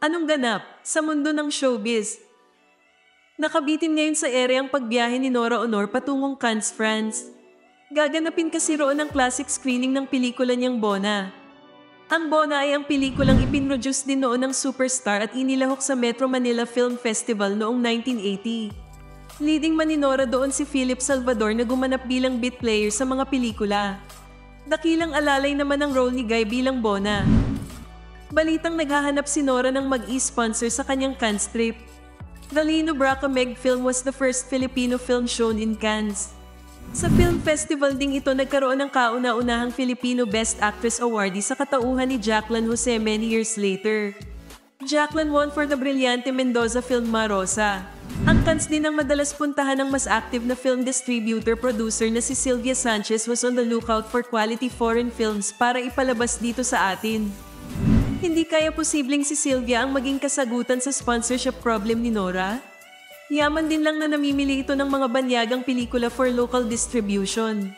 Anong ganap sa mundo ng showbiz? Nakabitin ngayon sa ere ang pagbiyahe ni Nora Honor patungong Cannes, France. Gaganapin kasi roon ang classic screening ng pelikula niyang Bona. Ang Bona ay ang pelikulang ipinroduce din noon ng superstar at inilahok sa Metro Manila Film Festival noong 1980. Leading man ni Nora doon si Philip Salvador na gumanap bilang beat player sa mga pelikula. Dakilang alalay naman ang role ni Guy bilang Bona. Balitang naghahanap si Nora ng mag-i-sponsor sa kanyang Cannes trip. The Lino Bracco Meg film was the first Filipino film shown in Cannes. Sa film festival ding ito nagkaroon ng kauna-unahang Filipino Best Actress awardee sa katauhan ni Jacqueline Jose many years later. Jacqueline won for the Brillante Mendoza film Marosa. Ang Cannes din ang madalas puntahan ng mas active na film distributor-producer na si Sylvia Sanchez was on the lookout for quality foreign films para ipalabas dito sa atin. Hindi kaya posibleng si Sylvia ang maging kasagutan sa sponsorship problem ni Nora? Yaman din lang na namimili ito ng mga banyagang pelikula for local distribution.